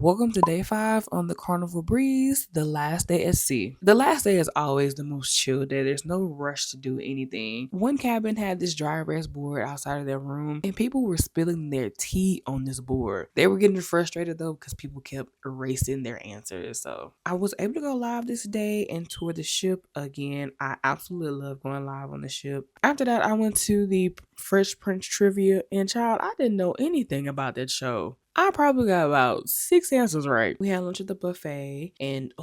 Welcome to day 5 on the Carnival Breeze, the last day at sea. The last day is always the most chill day. There's no rush to do anything. One cabin had this dry erase board outside of their room, and people were spilling their tea on this board. They were getting frustrated though because people kept erasing their answers. So I was able to go live this day and tour the ship again. I absolutely love going live on the ship. After that, I went to the Fresh Prince trivia, and child, I didn't know anything about that show. I probably got about 6 answers right. We had lunch at the buffet, and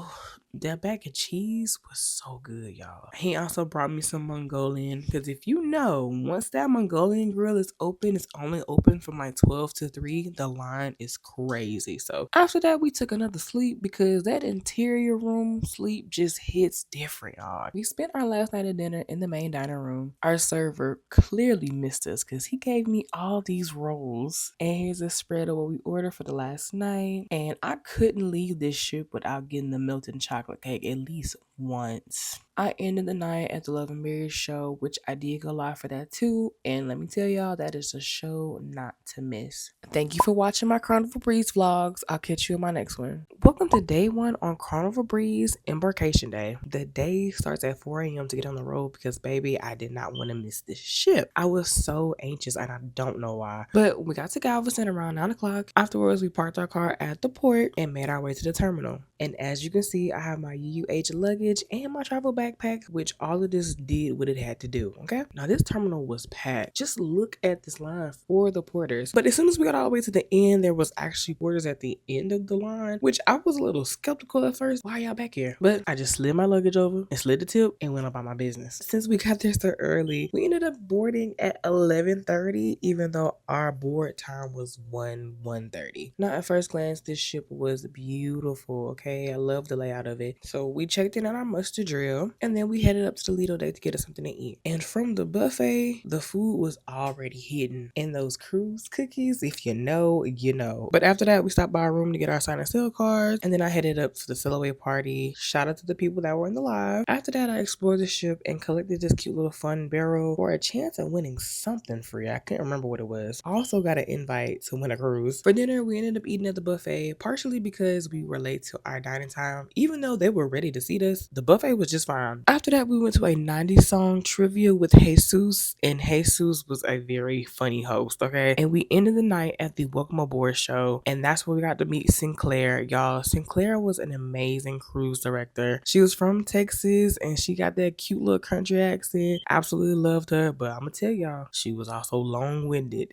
that bag of cheese was so good, y'all. He also brought me some Mongolian, because if you know, once that Mongolian grill is open, it's only open from like 12 to 3. The line is crazy. So after that, we took another sleep because that interior room sleep just hits different, y'all. We spent our last night of dinner in the main dining room. Our server clearly missed us because he gave me all these rolls, and here's a spread of what we ordered for the last night. And I couldn't leave this ship without getting the melted chocolate cake at least once. I ended the night at the Love and Berries show, which I did go live for that too. And let me tell y'all, that is a show not to miss. Thank you for watching my Carnival Breeze vlogs. I'll catch you in my next one. Welcome to day 1 on Carnival Breeze Embarkation Day. The day starts at 4 a.m. to get on the road because, baby, I did not want to miss this ship. I was so anxious and I don't know why. But we got to Galveston around 9 o'clock. Afterwards, we parked our car at the port and made our way to the terminal. And as you can see, I have my UUH luggage and my travel backpack, which all of this did what it had to do, okay? Now, this terminal was packed. Just look at this line for the porters. But as soon as we got all the way to the end, there was actually porters at the end of the line, which I was a little skeptical at first. Why y'all back here? But I just slid my luggage over and slid the tip and went about my business. Since we got there so early, we ended up boarding at 11:30, even though our board time was 1:30. Now, at first glance, this ship was beautiful, okay? I love the layout of it. So we checked in at our muster drill, and then we headed up to the Lido deck to get us something to eat. And from the buffet, the food was already hidden in those cruise cookies. If you know, you know. But after that, we stopped by our room to get our sign and sale cards, and then I headed up to the sail away party. Shout out to the people that were in the live. After that, I explored the ship and collected this cute little fun barrel for a chance of winning something free. I couldn't remember what it was. I also got an invite to win a cruise. For dinner, we ended up eating at the buffet, partially because we were late to our dining time. Even though they were ready to seat us, the buffet was just fine. After that, we went to a 90s song trivia with Jesus, and Jesus was a very funny host, okay? And we ended the night at the Welcome Aboard show, and that's where we got to meet Sinclair. Y'all, Sinclair was an amazing cruise director. She was from Texas, and she got that cute little country accent. Absolutely loved her, but I'm gonna tell y'all, she was also long-winded.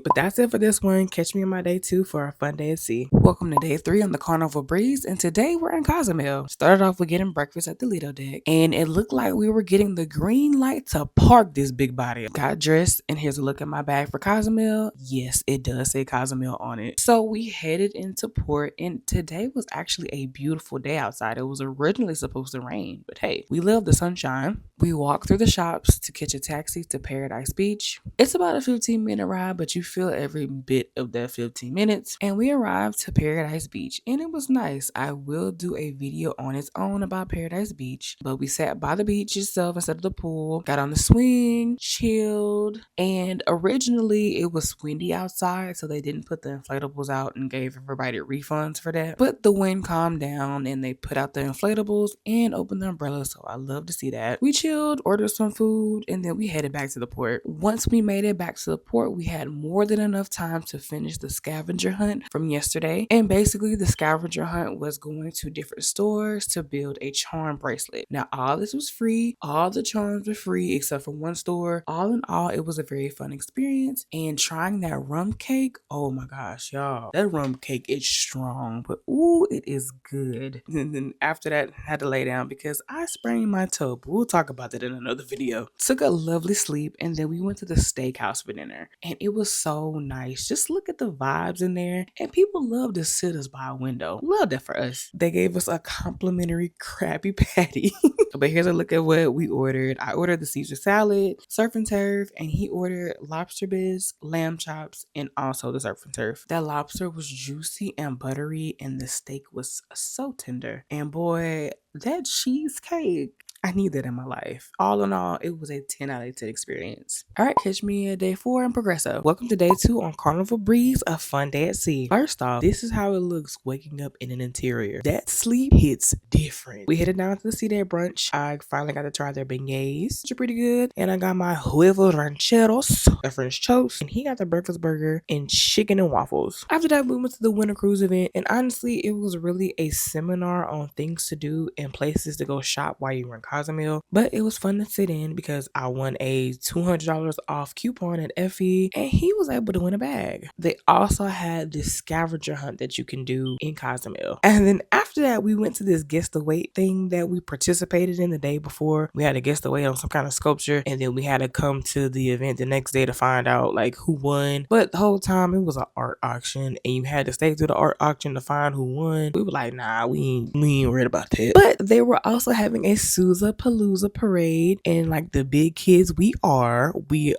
But that's it for this one. Catch me on my day 2 for a fun day at sea. Welcome to day 3 on the Carnival Breeze, and today we're in Cozumel. Started off with getting breakfast at the Lido deck, and it looked like we were getting the green light to park this big body. Got dressed, and here's a look at my bag for Cozumel. Yes, it does say Cozumel on it. So we headed into port, and today was actually a beautiful day outside. It was originally supposed to rain, but hey, we love the sunshine. We walked through the shops to catch a taxi to Paradise Beach. It's about a 15-minute ride, but you feel every bit of that 15 minutes. And we arrived to Paradise Beach, and it was nice. I will do a video on its own about Paradise Beach, but we sat by the beach itself instead of the pool, got on the swing, chilled, and originally it was windy outside, so they didn't put the inflatables out and gave everybody refunds for that. But the wind calmed down and they put out the inflatables and opened the umbrellas, so I love to see that. We chilled, ordered some food, and then we headed back to the port. Once we made it back to the port, we had more than enough time to finish the scavenger hunt from yesterday. And basically the scavenger hunt was going to different stores to build a charm bracelet. Now all this was free. All the charms were free except for one store. All in all, it was a very fun experience. And trying that rum cake, oh my gosh, y'all. That rum cake is strong, but ooh, it is good. And then after that, I had to lay down because I sprained my toe, but we'll talk about that in another video. Took a lovely sleep, and then we went to the steakhouse for dinner, and it was so nice. Just look at the vibes in there, and people love to sit us by a window. Love that for us. They gave us a complimentary Krabby Patty. But here's a look at what we ordered. I ordered the Caesar salad, surf and turf, and he ordered lobster bisque, lamb chops, and also the surf and turf. That lobster was juicy and buttery, and the steak was so tender. And boy, that cheesecake, I need that in my life. All in all, it was a 10 out of 10 experience. All right, catch me at day 4 in Progresso. Welcome to day 2 on Carnival Breeze, a fun day at sea. First off, this is how it looks waking up in an interior. That sleep hits different. We headed down to the sea day brunch. I finally got to try their beignets, which are pretty good. And I got my huevos rancheros, a French toast, and he got the breakfast burger and chicken and waffles. After that, we went to the winter cruise event, and honestly, it was really a seminar on things to do and places to go shop while you were in Cozumel. But it was fun to sit in because I won a $200 off coupon at Effie, and he was able to win a bag. They also had this scavenger hunt that you can do in Cozumel. And then after that, we went to this guest to wait thing that we participated in the day before. We had a guest to wait on some kind of sculpture, and then we had to come to the event the next day to find out like who won. But the whole time it was an art auction, and you had to stay through the art auction to find who won. We were like, nah, we ain't worried about that. But they were also having a Sousa Palooza parade, and like the big kids we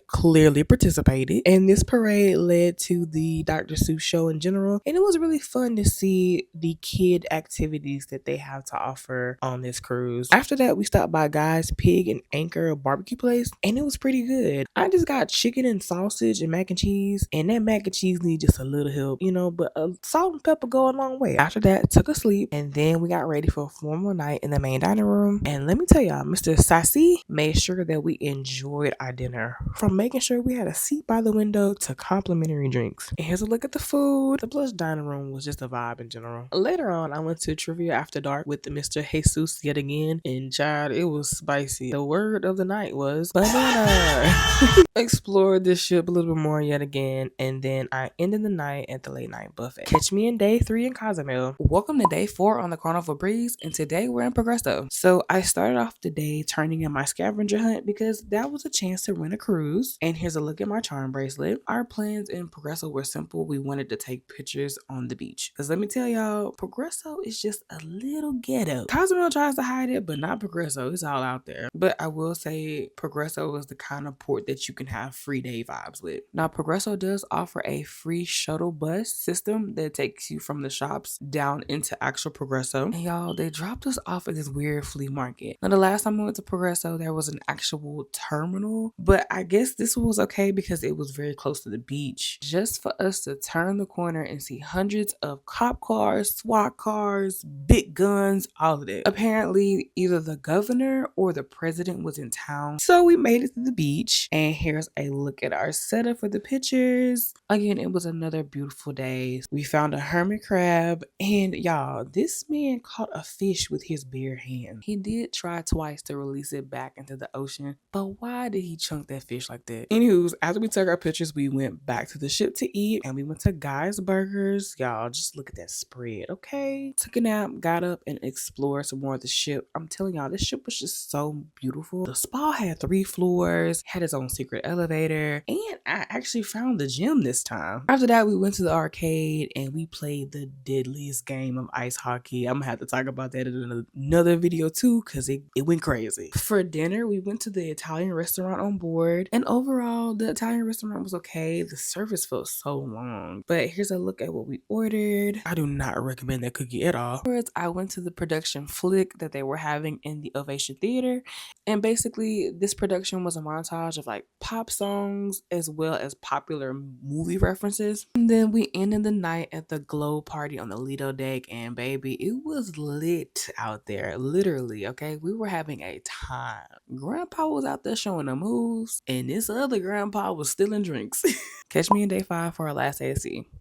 clearly participated. And this parade led to the Dr. Seuss show in general, and it was really fun to see the kid activities that they have to offer on this cruise. After that, we stopped by Guy's Pig and Anchor barbecue place, and it was pretty good. I just got chicken and sausage and mac and cheese, and that mac and cheese needs just a little help, but salt and pepper go a long way. After that, took a sleep, and then we got ready for a formal night in the main dining room. And let me tell y'all, Mr. Sassy made sure that we enjoyed our dinner, from making sure we had a seat by the window to complimentary drinks. And here's a look at the food. The plush dining room was just a vibe in general. Later on, I went to Trivia After Dark with Mr. Jesus yet again, and child, it was spicy. The word of the night was banana. Explored this ship a little bit more yet again, and then I ended the night at the late night buffet. Catch me in day 3 in Cozumel. Welcome to day 4 on the Carnival Breeze, and today we're in Progresso. So I started off the day turning in my scavenger hunt because that was a chance to win a cruise. And here's a look at my charm bracelet. Our plans in Progresso were simple. We wanted to take pictures on the beach, because let me tell y'all, Progresso is just a little ghetto. Cozumel tries to hide it, but not Progresso. It's all out there. But I will say Progresso is the kind of port that you can have free day vibes with. Now, Progresso does offer a free shuttle bus system that takes you from the shops down into actual Progresso. And y'all, they dropped us off at this weird flea market. Now, the last time I went to Progresso, there was an actual terminal, but I guess this one was okay because it was very close to the beach. Just for us to turn the corner and see hundreds of cop cars, SWAT cars, big guns, all of it. Apparently, either the governor or the president was in town. So we made it to the beach, and here's a look at our setup for the pictures. Again, it was another beautiful day. We found a hermit crab, and y'all, this man caught a fish with his bare hand. He did try twice to release it back into the ocean, but why did he chunk that fish like that? Anywho, after we took our pictures, we went back to the ship to eat, and we went to Guy's Burgers. Y'all, just look at that spread, okay? Took a nap, got up, and explored some more of the ship. I'm telling y'all, this ship was just so beautiful. The spa had 3 floors, had its own secret elevator, and I actually found the gym this time. After that, we went to the arcade, and we played the deadliest game of ice hockey. I'm gonna have to talk about that in another video too, because it went crazy. For dinner, we went to the Italian restaurant on board, and overall, the Italian restaurant was okay. The service felt so long, but here's a look at what we ordered. I do not recommend that cookie at all. Afterwards, I went to the production flick that they were having in the Ovation Theater, and basically, this production was a montage of like pop songs as well as popular movie references. And then we ended the night at the glow party on the Lido deck, and baby, it was lit out there, literally, okay? We were having a time. Grandpa was out there showing the moves, and this other grandpa was stealing drinks. Catch me in day 5 for our last day at sea.